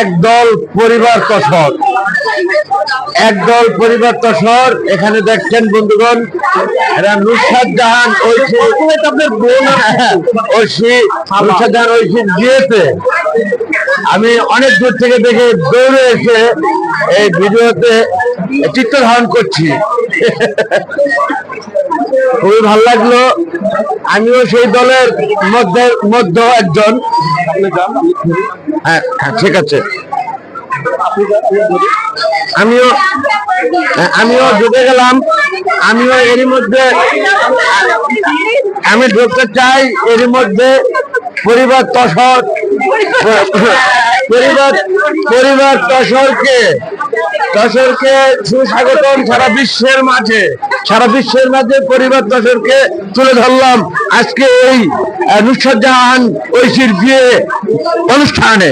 একদল পরিবার তসর, একদল পরিবার তসর। এখানে দেখছেন বন্ধুগণ, এরা নুসরাত জাহান ঐশী, আপনার বোন ঐশী, নুসরাত জাহান ঐশীর বিয়েতে আমি অনেক দূর থেকে দেখে দৌড়ে এসে এই ভিডিওতে চিত্র ধারণ করছি। খুবই ভালো লাগলো। আমিও সেই দলের মধ্যে একজন। হ্যাঁ ঠিক আছে, আমিও ঢুকে গেলাম। আমিও এরই মধ্যে আমি ঢুকতে চাই। এরই মধ্যে পরিবার তসর, পরিবার তসরকে সুস্বাগতম সারা বিশ্বের মাঝে পরিবার তসরকে তুলে ধরলাম আজকে এই নুসরাত জাহান ঐশীর বিয়ে অনুষ্ঠানে।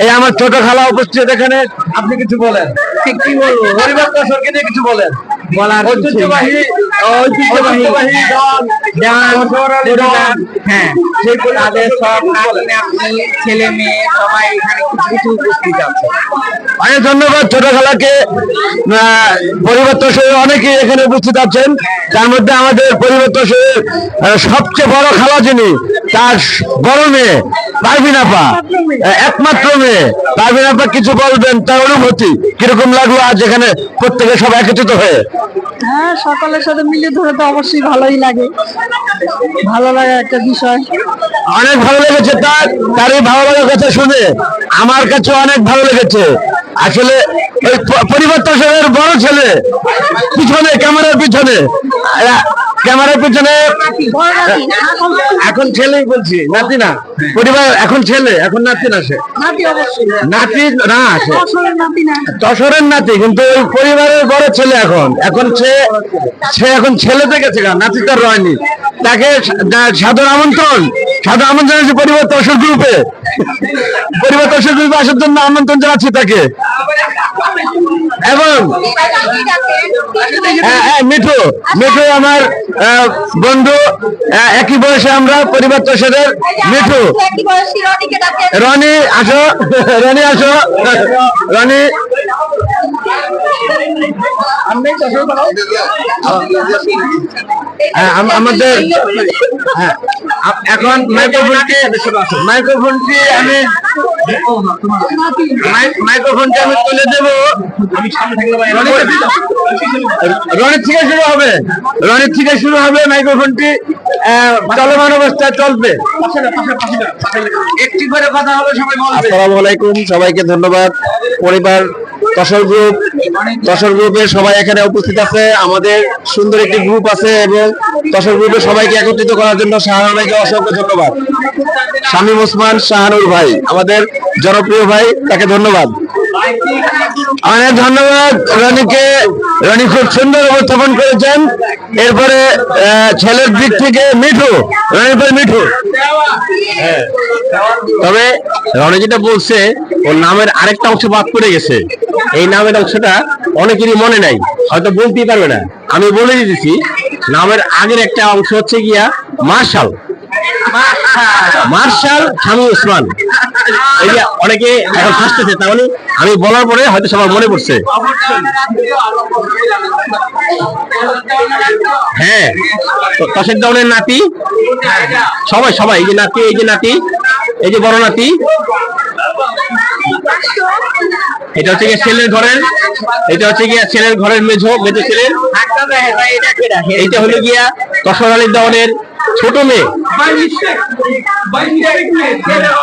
এই আমার ছোট খালা উপস্থিত এখানে। আপনি কিছু বলেন। কি বলবো, পরিবার তসরকে নিয়ে কিছু বলেন। ঐতিহ্যবাহী ছেলে মেয়ে সবাই এখানে কিছু উপস্থিত আছে। অনেক ধন্যবাদ ছোট খালাকে। পরিবার তসরের অনেকেই এখানে উপস্থিত আছেন। তার মধ্যে আমাদের পরিবার তসরের সবচেয়ে বড় খালা যিনি, তার বড় মেয়ে পারভিন আপা, একমাত্র মেয়ে পারভিন আপা কিছু বলবেন, তার অনুভূতি কিরকম লাগলো আজ এখানে প্রত্যেকে সব একত্রিত হয়ে? হ্যাঁ, সকলের সাথে মিলে ধরে তো অবশ্যই ভালোই লাগে, ভালো লাগা একটা বিষয়। অনেক ভালো লেগেছে। তার এই ভালো লাগার কথা শুনে আমার কাছে অনেক ভালো লেগেছে। আসলে এই পরিবার তসরের বড় ছেলে পিছনে, ক্যামেরার পিছনে এখন ছেলেই বলছি, নাতি না। পরিবার এখন ছেলে, এখন নাতি না। সে নাতি না, তসরের নাতি, কিন্তু ওই পরিবারের বড় ছেলে। এখন সে এখন ছেলেতে গেছে, নাতি তার রয়নি। তাকে সাদর আমন্ত্রণ জানাচ্ছি পরিবার তসর গ্রুপে আসার জন্য আমন্ত্রণ জানাচ্ছি তাকে। এবং মিঠু আমার বন্ধু, একই বয়সে আমরা, পরিবার তসরের। মিঠু, রনি আসো, রনি। আমাদের এখন মাইক্রোফোনটি আমি তুলে দেবো। রনির থেকে শুরু হবে মাইক্রোফোনটি। চলমান অবস্থায় চলবে, একটি করে কথা হবে, সবাই বলবে। আসসালামু আলাইকুম, সবাইকে ধন্যবাদ। পরিবার তসর গ্রুপের সবাই এখানে উপস্থিত আছে। আমাদের সুন্দর একটি গ্রুপ আছে এবং তসর গ্রুপের সবাইকে একত্রিত করার জন্য শাহানুর ভাইকে অসংখ্য ধন্যবাদ। শামীম ওসমান শাহানুর ভাই, আমাদের জনপ্রিয় ভাই, তাকে ধন্যবাদ। অনেক ধন্যবাদ রনিকে। রনি খুব সুন্দর উপস্থাপন করেছেন। এরপরে ছেলের দিক থেকে মিঠু, রনির পর মিঠু। তবে রনি যেটা বলছে, ওর নামের আরেকটা অংশ বাদ পড়ে গেছে। এই নামের অংশটা অনেকেরই মনে নাই, হয়তো বলতেই পারবে না। আমি বলে দিতেছি, নামের আগের একটা অংশ হচ্ছে গিয়া মার্শাল শামীম ওসমান। এই যে অনেকে এখন হাসতেছে, তার মানে আমি বলার পরে হয়তো সবার মনে পড়ছে। হ্যাঁ, তসর দলের নাতি, সবাই এই যে নাতি, এই যে বড় নাতি, এটা হচ্ছে গিয়ে ছেলের ঘরের মেজো ছেলের। এইটা হলো গিয়া তসর আলী দলের ছোট মেয়ে,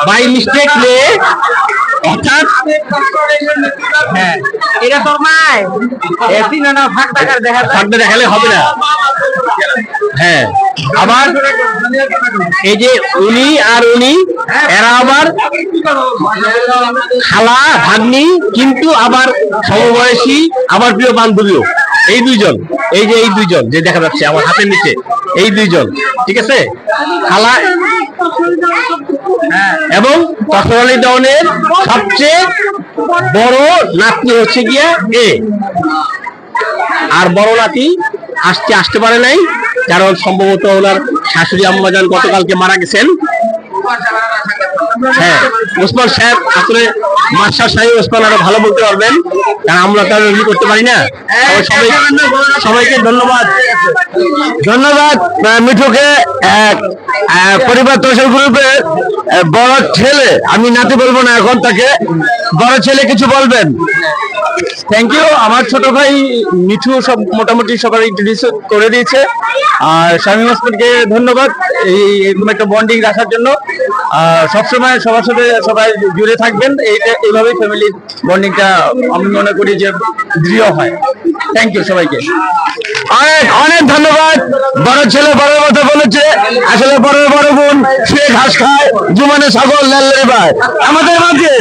বাই মিস্টেক মেয়ে। অর্থাৎ এটা তোর মায় ফাঁকটা দেখালে হবে না। হ্যাঁ, আবার এই যে উনি এরা আবার খালা ভাগ্নি, কিন্তু আবার সমবয়সী, আবার প্রিয় বান্ধবীও। এই দুইজন যে দেখা যাচ্ছে আমার হাতের নিচে, এই দুইজন, ঠিক আছে। খালা এবং তসর আলী দলের সবচেয়ে বড় নাতনি হচ্ছে গিয়া আর বড় নাতি আসতে পারে নাই, কারণ সম্ভবত ওনার শাশুড়ি আম্মাজান গতকালকে মারা গেছেন। হ্যাঁ, ওসমান সাহেব আসলে মাস্টার সাহেব ওসমান আরো ভালো বলতে পারবেন, কারণ আমরা তো আর করতে পারি না। সবাইকে ধন্যবাদ। ধন্যবাদ মিঠুকে। পরিবার তহসিল গ্রুপের বড় ছেলে, আমি নাতি বলবো না এখন, তাকে বড় ছেলে কিছু বলবেন। Thank you. আমার ছোট ভাই মিঠু সব মোটামুটি সবার ইন্ট্রোডিউস করে দিয়েছে। আর শামীম ওসমানকে ধন্যবাদ এইরকম একটা বন্ডিং রাখার জন্য। সবসময় সবার সাথে সবাই জুড়ে থাকবেন, এইভাবেই ফ্যামিলির বন্ডিংটা আমি মনে করি যে দৃঢ় হয়। থ্যাংক ইউ সবাইকে। অনেক অনেক ধন্যবাদ। বড় ছেলে বড় কথা বলেছে, আসলে বড় বড় বোন সে ঘাস খায়, জুমানে ছাগল লাল্লাই পায়। আমাদের মাঝে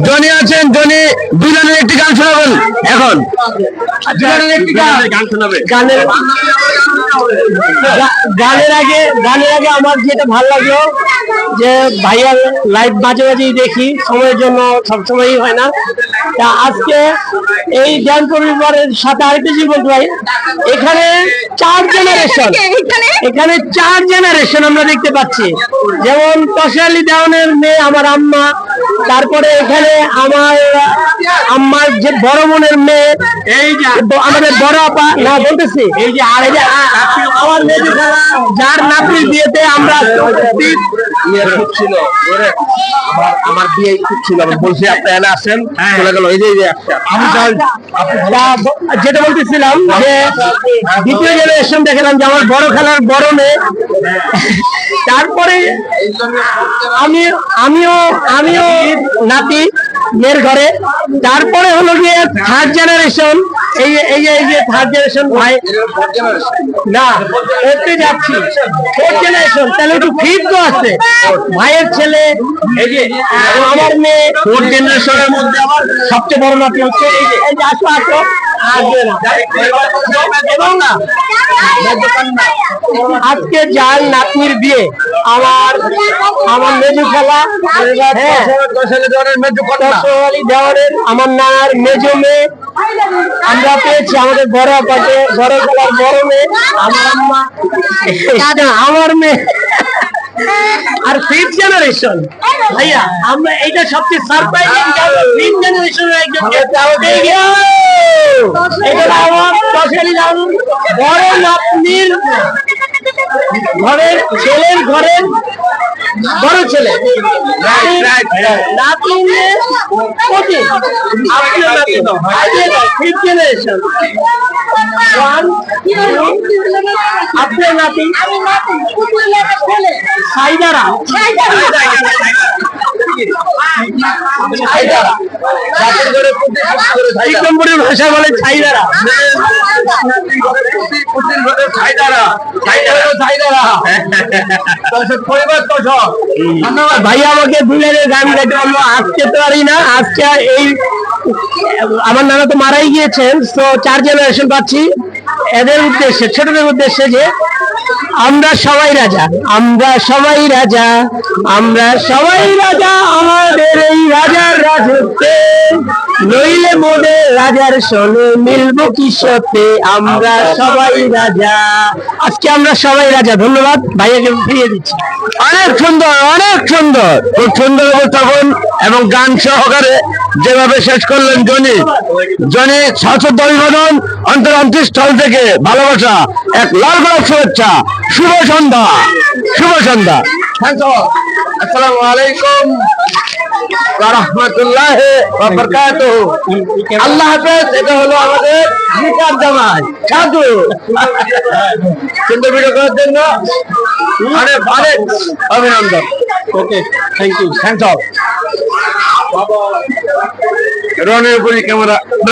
জনি আছেন। জনি দুজনের একটি গান শোনাবেন এখন। দুজনের একটি গান শোনাবে। গানের আগে আমার যেটা ভালো লাগলো যে ভাইয়ার লাইভ মাঝে মাঝেই দেখি, সময়ের জন্য সবসময়ই হয় না। তা আজকে এই জ্ঞান পরিবারের সাথে আরেকটা জিনিস বলতে ভাই, এখানে 4 জেনারেশন আমরা দেখতে পাচ্ছি। যেমন তশালি দেওয়ানের মেয়ে আমার আম্মা, তারপরে এখানে আমার যে বড় বোনের মেয়ে, এই যে আমাদের বড় আপা না বলতেছি, এই যে আর এই যে আমার মেয়ে যার নাতির বিয়েতে আমরা ছিল আমার বিয়ে ছিল, বলছি আপনি এনে আসেন, চলে গেল। এই যে যেটা বলতেছিলাম যে দ্বিতীয় জেনারেশন দেখলাম যে আমার বড় খালার বড় মেয়ে, তারপরে আমিও নাতি মেয়ের ঘরে, তারপরে হলো গিয়ে থার্ড জেনারেশন। এই যে থার্ড জেনারেশন ভাই না করতে যাচ্ছি, ফোর্থ জেনারেশন, তাহলে একটু ফিফথ আছে ভাইয়ের ছেলে, এই যে আমার মেয়ে। ফোর্থ জেনারেশনের মধ্যে আমার সবচেয়ে বড় নাতি হচ্ছে এই যে আসো আসবে না। এবং না আজকে যার নাতনির বিয়ে আমার মেজু খালা, দেওয়ারের আমার নানার মেজো মেয়ে, আমরা পেয়েছি আমাদের বড় আপাকে, বড় খালার বড় মেয়ে, আমার আম্মা, আমার মেয়ে। আর ফিফথ জেনারেশন ভাইয়া, আমরা এইটা সবচেয়ে সারপ্রাইজিং, ফিফথ জেনারেশনের একজন এটা আমার তশালি জানুন বড় নাতনির ঘরের বড় ছেলে, ফিফথ জেনারেশন। আপনার নাতি সাইদারা, ভাষা বলে ছাইদারা। ভাই আমাকে দুলের গান গাইতে বললো, আজকে তো পারি না, আজকে এই আমার নানা তো মারাই গিয়েছেন, তো 4 জেনারেশন পাচ্ছি। এদের উদ্দেশ্যে, ছোটদের উদ্দেশ্যে, যে আমরা সবাই রাজা, আমরা সবাই রাজা, আমরা সবাই রাজা, আমাদের এই রাজার রাজত্বে, নইলে মোদের রাজার সনে মিলবো কি সত্যে, আমরা সবাই রাজা। আজকে আমরা সবাই রাজা। ধন্যবাদ, ভাইয়াকে ফিরিয়ে দিচ্ছি। অনেক সুন্দর, অনেক সুন্দর, খুব সুন্দর উপস্থাপন এবং গান সহকারে যেভাবে শেষ করলেন জনি সশ্রদ্ধ অভিবাদন, অন্তরস্থল থেকে ভালোবাসা, এক লাল গোলাপ শুভেচ্ছা। শুভ সন্ধ্যা, শুভ সন্ধ্যা। আসসালামু আলাইকুম ওয়া রাহমাতুল্লাহি ওয়া বারাকাতুহু। আল্লাহ হাফেজ। এটা হলো আমাদের নিকার জামাই সাধু। সুন্দর ভিডিও করার জন্য অনেক অনেক অভিনন্দন। ওকে, থ্যাংক ইউ, থ্যাংকস অল। রনের উপরই ক্যামেরা।